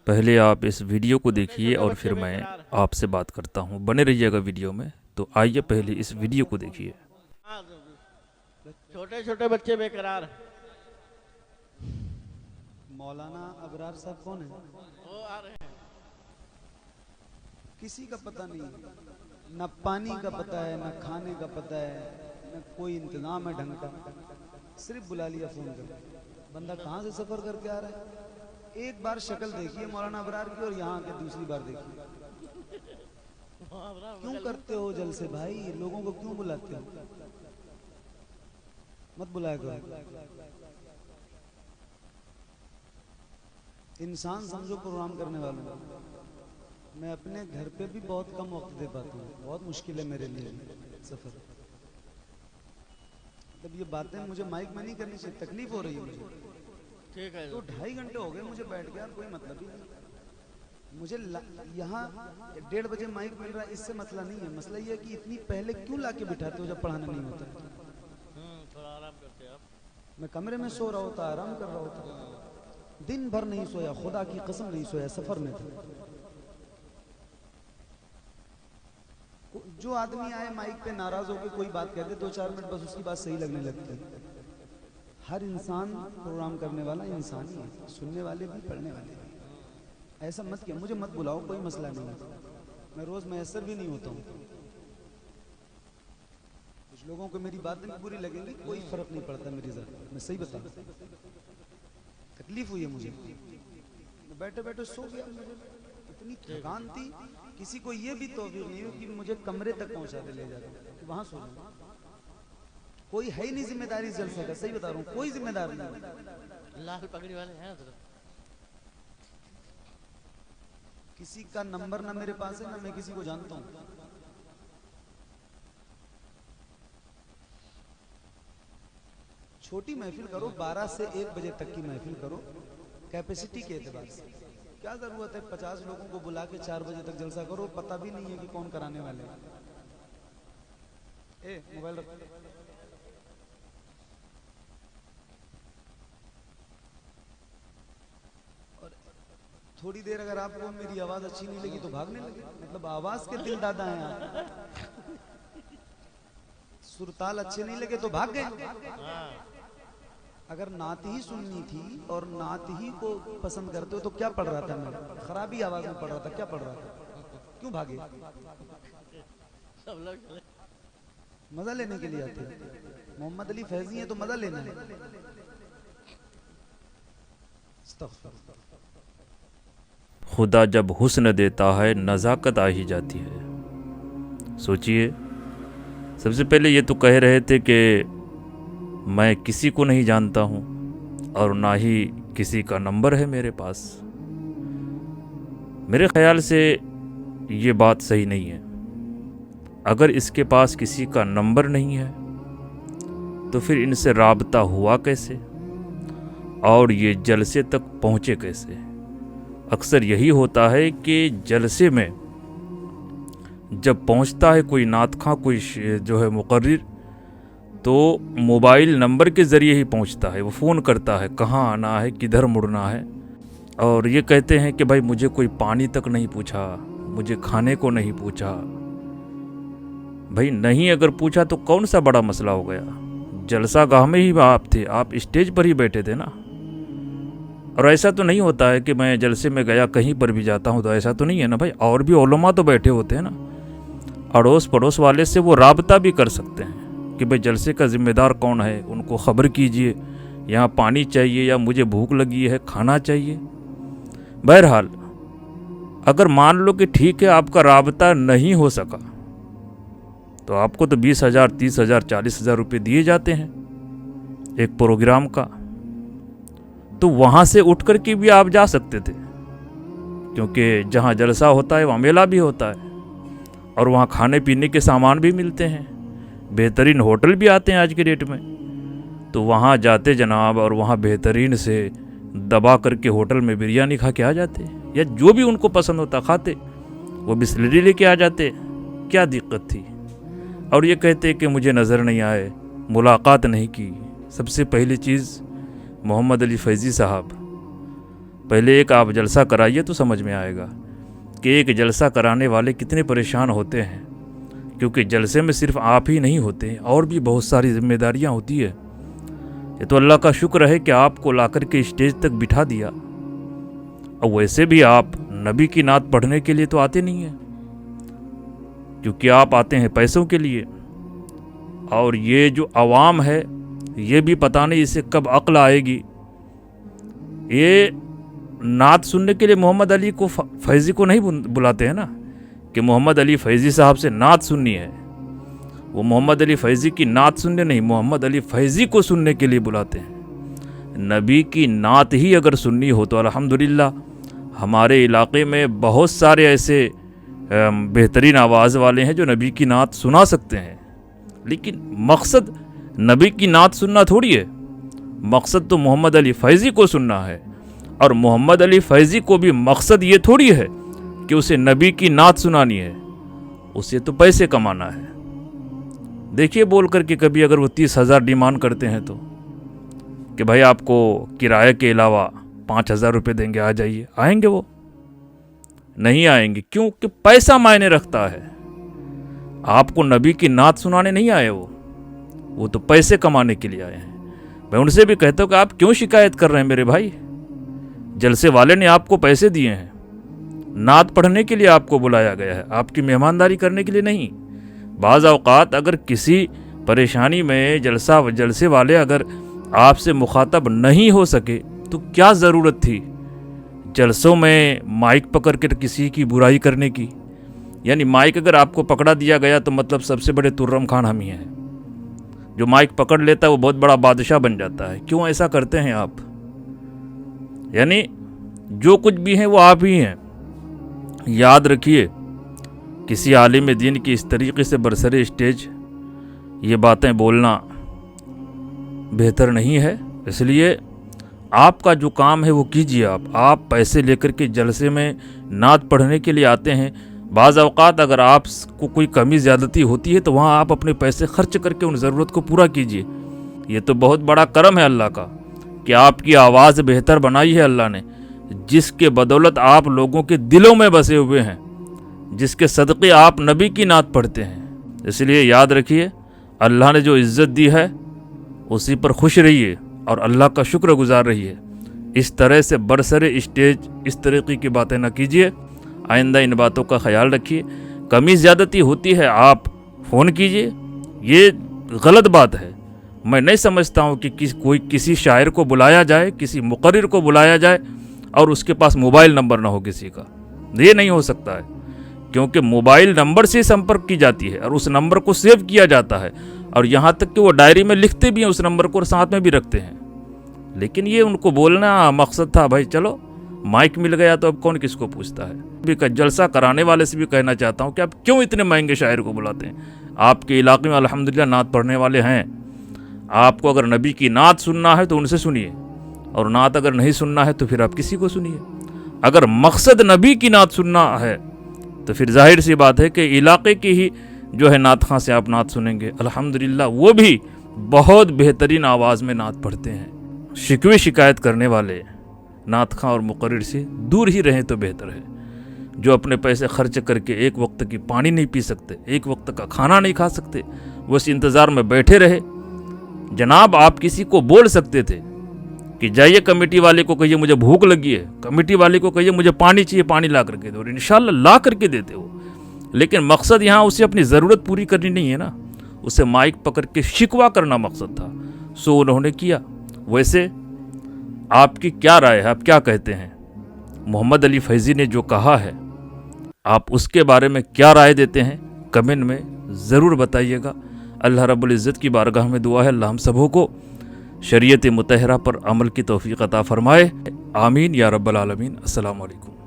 पहले आप इस वीडियो को देखिए और फिर मैं आपसे बात करता हूँ। बने रहिएगा वीडियो में। तो आइए पहले इस वीडियो को देखिए। हाँ, छोटे छोटे बच्चे बेकरार। मौलाना अबरार साहब कौन है? वो आ रहे हैं। किसी का पता नहीं, न पानी का पता है, न खाने का पता है, न कोई इंतजाम है ढंग का। सिर्फ बुला लिया फोन कर। बंदा कहाँ से सफर करके आ रहा है? एक बार शक्ल देखिए मौलाना अबरार की और यहाँ आके दूसरी बार देखिए। क्यों करते हो जलसे भाई? लोगों को क्यों बुलाते हो? मत बुलाया करो। इंसान समझो प्रोग्राम करने वालों। मैं अपने घर पे भी बहुत कम वक्त दे पाता हूँ। बहुत मुश्किल है मेरे लिए सफर। तब ये बातें मुझे माइक में नहीं करनी चाहिए, तकलीफ हो रही है मुझे। ठीक है। तो 2.5 घंटे हो गए मुझे बैठ गया, कोई मतलब ही नहीं। मुझे यहाँ 1:30 बजे माइक मिल रहा है, इससे मसला नहीं है। मसला ये है कि इतनी पहले क्यों लाके बिठाते हो जब पढ़ाना नहीं होता? थोड़ा आराम करते आप। मैं कमरे में सो रहा होता, आराम कर रहा होता। दिन भर नहीं सोया, खुदा की कसम नहीं सोया, सफर में था। जो आदमी आए माइक पे नाराज होकर कोई बात कहते 2-4 मिनट बस उसकी बात सही लगने लगती है। हर इंसान प्रोग्राम करने वाला इंसान ही है, सुनने वाले भी पढ़ने वाले भी। ऐसा मत किया, मुझे मत बुलाओ, कोई मसला नहीं है। मैं रोज मैसर भी नहीं होता हूँ। कुछ लोगों को मेरी बातें भी बुरी लगेंगी, कोई फर्क नहीं पड़ता मेरी ज़ात। मैं सही बता, तकलीफ हुई है मुझे। मैं बैठे बैठे सो गया, मुझे इतनी थकान थी। किसी को ये भी तौफीक नहीं हुई कि मुझे कमरे तक पहुंचा दे, ले जाते कि वहां सो जाऊं। कोई है ही नहीं जिम्मेदारी जलसे का, सही बता रहा हूँ, कोई जिम्मेदार नहीं। लाल पगड़ी वाले हैं ना। किसी का नंबर ना मेरे पास है, ना मैं किसी को जानता हूँ। छोटी महफिल करो, 12 से 1 बजे तक की महफिल करो, कैपेसिटी के एतबार से। क्या जरूरत है 50 लोगों को बुला के 4 बजे तक जलसा करो? पता भी नहीं है कि कौन कराने वाले हैं। ए मोबाइल रख। और थोड़ी देर अगर आपको मेरी आवाज अच्छी नहीं लगी तो भागने लगे, मतलब आवाज के दिल दादा हैं आप। सुरताल अच्छे नहीं लगे तो भाग गए। अगर नात ही सुननी थी और नात ही को पसंद करते हो तो क्या पढ़ रहा था मैं? खराबी आवाज में पढ़ रहा था, क्या पढ़ रहा था? क्यों भागे? सब लोग मजा लेने के लिए आते हैं। मोहम्मद अली फैजी है तो मजा लेना है। खुदा जब हुस्न देता है नज़ाकत आ ही जाती है। सोचिए, सबसे पहले ये तो कह रहे थे कि मैं किसी को नहीं जानता हूँ और ना ही किसी का नंबर है मेरे पास। मेरे ख़याल से ये बात सही नहीं है। अगर इसके पास किसी का नंबर नहीं है तो फिर इनसे राबता हुआ कैसे और ये जलसे तक पहुँचे कैसे? अक्सर यही होता है कि जलसे में जब पहुँचता है कोई नात खां, कोई जो है मुकर्रिर, तो मोबाइल नंबर के ज़रिए ही पहुंचता है। वो फ़ोन करता है कहाँ आना है, किधर मुड़ना है, और ये कहते हैं कि भाई मुझे कोई पानी तक नहीं पूछा, मुझे खाने को नहीं पूछा। भाई नहीं अगर पूछा तो कौन सा बड़ा मसला हो गया? जलसा गाह में ही आप थे, आप स्टेज पर ही बैठे थे ना। और ऐसा तो नहीं होता है कि मैं जलसे में गया कहीं पर भी जाता हूँ तो ऐसा तो नहीं है ना भाई। और भी उलमा तो बैठे होते हैं ना, अड़ोस पड़ोस वाले से वो राबता भी कर सकते हैं कि भाई जलसे का ज़िम्मेदार कौन है, उनको ख़बर कीजिए, यहाँ पानी चाहिए या मुझे भूख लगी है, खाना चाहिए। बहरहाल अगर मान लो कि ठीक है आपका राबता नहीं हो सका तो आपको तो 20,000, 30,000, 40,000 रुपये दिए जाते हैं एक प्रोग्राम का। तो वहाँ से उठ कर के भी आप जा सकते थे, क्योंकि जहाँ जलसा होता है वहाँ मेला भी होता है और वहाँ खाने पीने के सामान भी मिलते हैं। बेहतरीन होटल भी आते हैं आज के डेट में। तो वहाँ जाते जनाब और वहाँ बेहतरीन से दबा करके होटल में बिरयानी खा के आ जाते, या जो भी उनको पसंद होता खाते। वो बिस्लरी लेके आ जाते, क्या दिक्कत थी? और ये कहते कि मुझे नज़र नहीं आए, मुलाकात नहीं की। सबसे पहली चीज़ मोहम्मद अली फैज़ी साहब पहले एक आप जलसा कराइए तो समझ में आएगा कि एक जलसा कराने वाले कितने परेशान होते हैं, क्योंकि जलसे में सिर्फ आप ही नहीं होते, और भी बहुत सारी जिम्मेदारियां होती है। ये तो अल्लाह का शुक्र है कि आपको लाकर के स्टेज तक बिठा दिया। और वैसे भी आप नबी की नात पढ़ने के लिए तो आते नहीं हैं, क्योंकि आप आते हैं पैसों के लिए। और ये जो अवाम है, ये भी पता नहीं इसे कब अक्ल आएगी। ये नात सुनने के लिए मोहम्मद अली को फैज़ी को नहीं बुलाते हैं ना, कि मोहम्मद अली फैज़ी साहब से नात सुननी है। वो मोहम्मद अली फैज़ी की नात सुनने नहीं, मोहम्मद अली फैज़ी को सुनने के लिए बुलाते हैं। नबी की नात ही अगर सुननी हो तो अल्हम्दुलिल्लाह हमारे इलाके में बहुत सारे ऐसे बेहतरीन आवाज़ वाले हैं जो नबी की नात सुना सकते हैं। लेकिन मकसद नबी की नात सुनना थोड़ी है, मकसद तो मोहम्मद अली फैज़ी को सुनना है। और मोहम्मद अली फैज़ी को भी मकसद ये थोड़ी है कि उसे नबी की नात सुनानी है, उसे तो पैसे कमाना है। देखिए बोल करके कभी अगर वो 30,000 डिमांड करते हैं तो, कि भाई आपको किराए के अलावा 5,000 रुपये देंगे, आ जाइए, आएंगे? वो नहीं आएंगे। क्यों? कि पैसा मायने रखता है। आपको नबी की नात सुनाने नहीं आए वो तो पैसे कमाने के लिए आए हैं। मैं उनसे भी कहता हूँ कि आप क्यों शिकायत कर रहे हैं मेरे भाई? जलसे वाले ने आपको पैसे दिए हैं, नात पढ़ने के लिए आपको बुलाया गया है, आपकी मेहमानदारी करने के लिए नहीं। बाज़ औक़ात अगर किसी परेशानी में जलसे वाले अगर आपसे मुखातब नहीं हो सके तो क्या ज़रूरत थी जलसों में माइक पकड़ कर किसी की बुराई करने की? यानी माइक अगर आपको पकड़ा दिया गया तो मतलब सबसे बड़े तुर्रम खान हम ही हैं। जो माइक पकड़ लेता है वो बहुत बड़ा बादशाह बन जाता है। क्यों ऐसा करते हैं आप? यानी जो कुछ भी है वो आप ही हैं। याद रखिए, किसी आलिम दीन की इस तरीके से बरसरे स्टेज ये बातें बोलना बेहतर नहीं है। इसलिए आपका जो काम है वो कीजिए। आप पैसे लेकर के जलसे में नात पढ़ने के लिए आते हैं। बाज़ औक़ात अगर आपको कोई कमी ज़्यादती होती है तो वहाँ आप अपने पैसे खर्च करके उन ज़रूरत को पूरा कीजिए। ये तो बहुत बड़ा करम है अल्लाह का कि आपकी आवाज़ बेहतर बनाई है अल्लाह ने, जिसके बदौलत आप लोगों के दिलों में बसे हुए हैं, जिसके सदक़े आप नबी की नात पढ़ते हैं। इसलिए याद रखिए, अल्लाह ने जो इज़्ज़त दी है उसी पर खुश रहिए और अल्लाह का शुक्रगुजार रहिए। इस तरह से बरसरे स्टेज इस तरीक़े की बातें न कीजिए। आइंदा इन बातों का ख्याल रखिए। कमी ज़्यादती होती है आप फ़ोन कीजिए, ये गलत बात है। मैं नहीं समझता हूँ कि कोई किसी शायर को बुलाया जाए, किसी मुक़र्रिर को बुलाया जाए और उसके पास मोबाइल नंबर ना हो किसी का। ये नहीं हो सकता है, क्योंकि मोबाइल नंबर से संपर्क की जाती है और उस नंबर को सेव किया जाता है, और यहाँ तक कि वो डायरी में लिखते भी हैं उस नंबर को और साथ में भी रखते हैं। लेकिन ये उनको बोलना मकसद था भाई चलो माइक मिल गया तो अब कौन किसको पूछता है। भी जलसा कराने वाले से भी कहना चाहता हूँ कि आप क्यों इतने महंगे शायर को बुलाते हैं? आपके इलाके में अल्हम्दुलिल्लाह नात पढ़ने वाले हैं। आपको अगर नबी की नात सुनना है तो उनसे सुनिए, और नात अगर नहीं सुनना है तो फिर आप किसी को सुनिए। अगर मकसद नबी की नात सुनना है तो फिर जाहिर सी बात है कि इलाके की ही जो है नात खां से आप नात सुनेंगे। अल्हम्दुलिल्लाह वो भी बहुत बेहतरीन आवाज़ में नात पढ़ते हैं। शिकवे शिकायत करने वाले नात खां और मुक़र्रिर से दूर ही रहें तो बेहतर है। जो अपने पैसे खर्च करके एक वक्त की पानी नहीं पी सकते, एक वक्त का खाना नहीं खा सकते, वो इस इंतज़ार में बैठे रहे। जनाब आप किसी को बोल सकते थे कि जाइए कमेटी वाले को कहिए मुझे भूख लगी है, कमेटी वाले को कहिए मुझे पानी चाहिए, पानी ला करके दो, और इंशाल्लाह ला करके देते हो। लेकिन मकसद यहाँ उसे अपनी ज़रूरत पूरी करनी नहीं है ना, उसे माइक पकड़ के शिकवा करना मकसद था। सो उन्होंने किया। वैसे आपकी क्या राय है? आप क्या कहते हैं? मोहम्मद अली फैज़ी ने जो कहा है आप उसके बारे में क्या राय देते हैं? कमेंट में ज़रूर बताइएगा। अल्लाह रब्बुल इज़्ज़त की बारगाह में दुआ है अल्लाह हम सबों को शरीयत मुतहरा पर अमल की तौफ़ीक़ अता फ़रमाए। आमीन या रब्बल आलमीन। अस्सलामु अलैकुम।